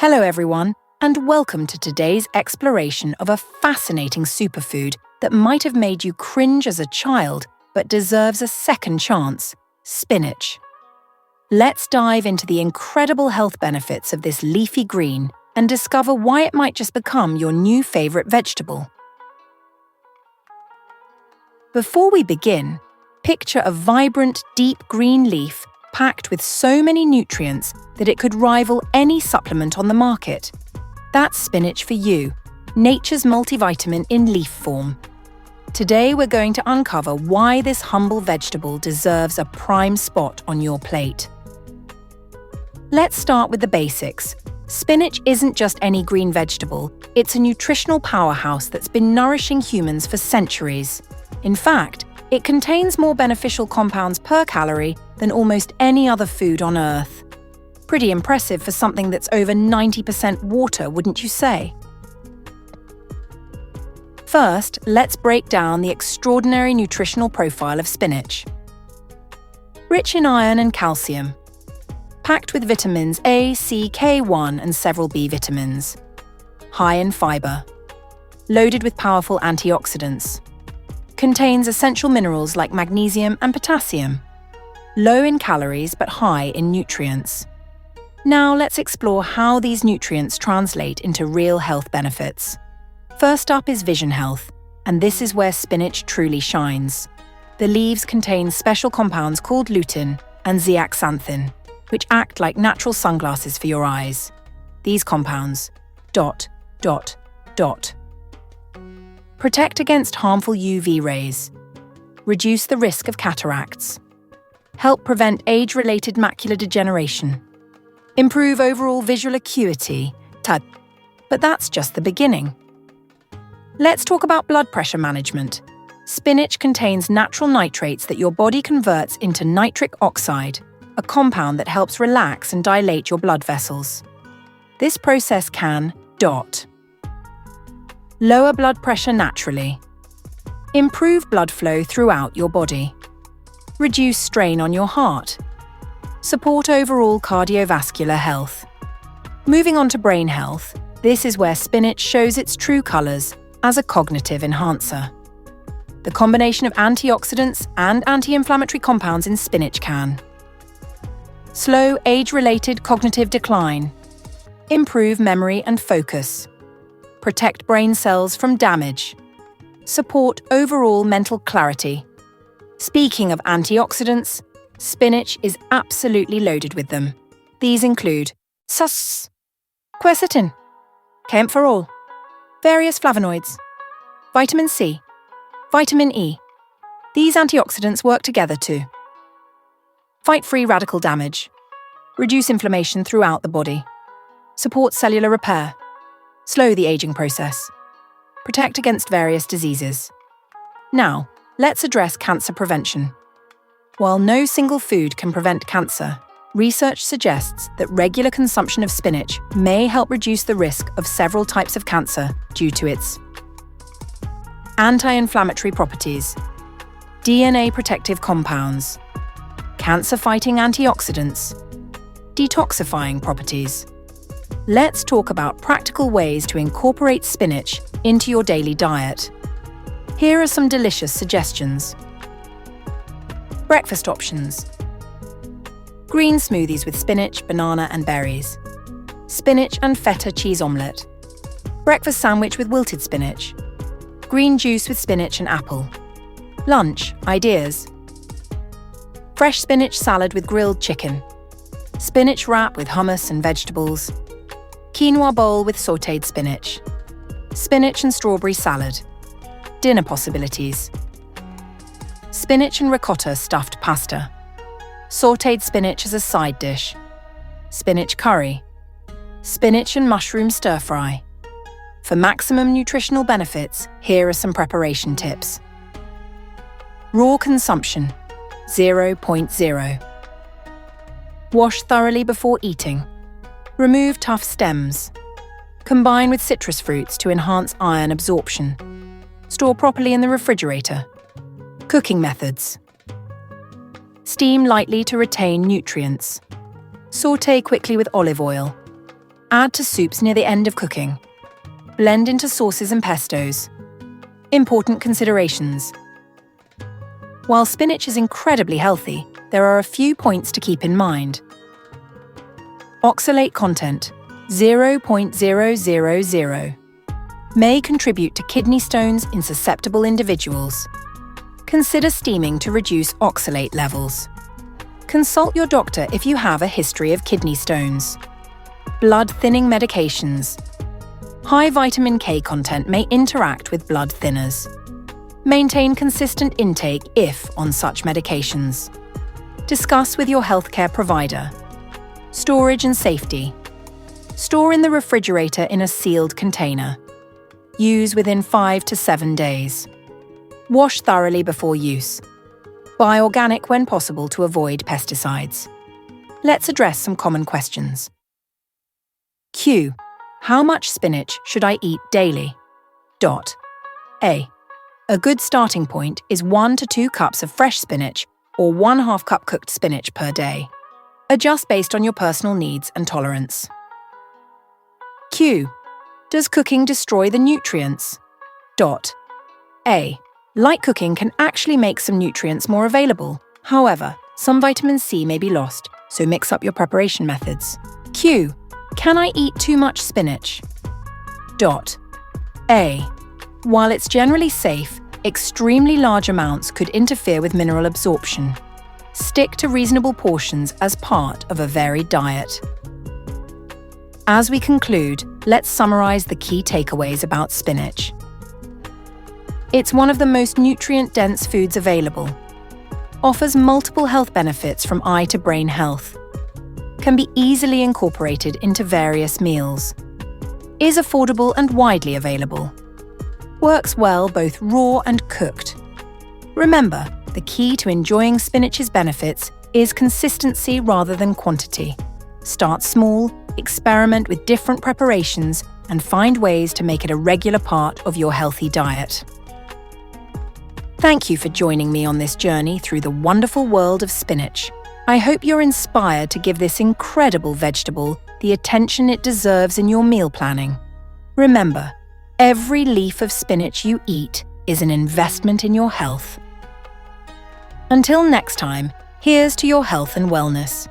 Hello everyone, and welcome to today's exploration of a fascinating superfood that might have made you cringe as a child but deserves a second chance: spinach. Let's dive into the incredible health benefits of this leafy green and discover why it might just become your new favorite vegetable. Before we begin, picture a vibrant, deep green leaf packed with so many nutrients that it could rival any supplement on the market. That's spinach for you, nature's multivitamin in leaf form. Today we're going to uncover why this humble vegetable deserves a prime spot on your plate. Let's start with the basics. Spinach isn't just any green vegetable, it's a nutritional powerhouse that's been nourishing humans for centuries. In fact, it contains more beneficial compounds per calorie than almost any other food on Earth. Pretty impressive for something that's over 90% water, wouldn't you say? First, let's break down the extraordinary nutritional profile of spinach. Rich in iron and calcium. Packed with vitamins A, C, K1 and several B vitamins. High in fiber. Loaded with powerful antioxidants. Contains essential minerals like magnesium and potassium. Low in calories but high in nutrients. Now let's explore how these nutrients translate into real health benefits. First up is vision health, and this is where spinach truly shines. The leaves contain special compounds called lutein and zeaxanthin, which act like natural sunglasses for your eyes. These compounds, ... protect against harmful UV rays, reduce the risk of cataracts, help prevent age-related macular degeneration, improve overall visual acuity, but that's just the beginning. Let's talk about blood pressure management. Spinach contains natural nitrates that your body converts into nitric oxide, a compound that helps relax and dilate your blood vessels. This process can ... lower blood pressure naturally, improve blood flow throughout your body, reduce strain on your heart, support overall cardiovascular health. Moving on to brain health, this is where spinach shows its true colours as a cognitive enhancer. The combination of antioxidants and anti-inflammatory compounds in spinach can slow age-related cognitive decline, improve memory and focus, protect brain cells from damage, support overall mental clarity. Speaking of antioxidants, spinach is absolutely loaded with them. These include quercetin, camphorol, various flavonoids, vitamin C, vitamin E. These antioxidants work together to fight free radical damage, reduce inflammation throughout the body, support cellular repair, slow the aging process, protect against various diseases. Now, let's address cancer prevention. While no single food can prevent cancer, research suggests that regular consumption of spinach may help reduce the risk of several types of cancer due to its anti-inflammatory properties, DNA protective compounds, cancer-fighting antioxidants, detoxifying properties. Let's talk about practical ways to incorporate spinach into your daily diet. Here are some delicious suggestions. Breakfast options. Green smoothies with spinach, banana and berries. Spinach and feta cheese omelette. Breakfast sandwich with wilted spinach. Green juice with spinach and apple. Lunch ideas. Fresh spinach salad with grilled chicken. Spinach wrap with hummus and vegetables. Quinoa bowl with sautéed spinach. Spinach and strawberry salad. Dinner possibilities. Spinach and ricotta stuffed pasta. Sautéed spinach as a side dish. Spinach curry. Spinach and mushroom stir-fry. For maximum nutritional benefits, here are some preparation tips. Raw consumption, 0.0. Wash thoroughly before eating. Remove tough stems. Combine with citrus fruits to enhance iron absorption. Store properly in the refrigerator. Cooking methods. Steam lightly to retain nutrients. Sauté quickly with olive oil. Add to soups near the end of cooking. Blend into sauces and pestos. Important considerations. While spinach is incredibly healthy, there are a few points to keep in mind. Oxalate content, 0.000, may contribute to kidney stones in susceptible individuals. Consider steaming to reduce oxalate levels. Consult your doctor if you have a history of kidney stones. Blood-thinning medications. High vitamin K content may interact with blood thinners. Maintain consistent intake if on such medications. Discuss with your healthcare provider. Storage and safety. Store in the refrigerator in a sealed container. Use within 5 to 7 days. Wash thoroughly before use. Buy organic when possible to avoid pesticides. Let's address some common questions. Q. How much spinach should I eat daily? A. A good starting point is 1 to 2 cups of fresh spinach or 1/2 cup cooked spinach per day. Adjust based on your personal needs and tolerance. Q. Does cooking destroy the nutrients? A. Light cooking can actually make some nutrients more available. However, some vitamin C may be lost, so mix up your preparation methods. Q. Can I eat too much spinach? A. While it's generally safe, extremely large amounts could interfere with mineral absorption. Stick to reasonable portions as part of a varied diet. As we conclude, let's summarize the key takeaways about spinach. It's one of the most nutrient-dense foods available. Offers multiple health benefits from eye to brain health. Can be easily incorporated into various meals. Is affordable and widely available. Works well both raw and cooked. Remember, the key to enjoying spinach's benefits is consistency rather than quantity. Start small, experiment with different preparations, and find ways to make it a regular part of your healthy diet. Thank you for joining me on this journey through the wonderful world of spinach. I hope you're inspired to give this incredible vegetable the attention it deserves in your meal planning. Remember, every leaf of spinach you eat is an investment in your health. Until next time, here's to your health and wellness.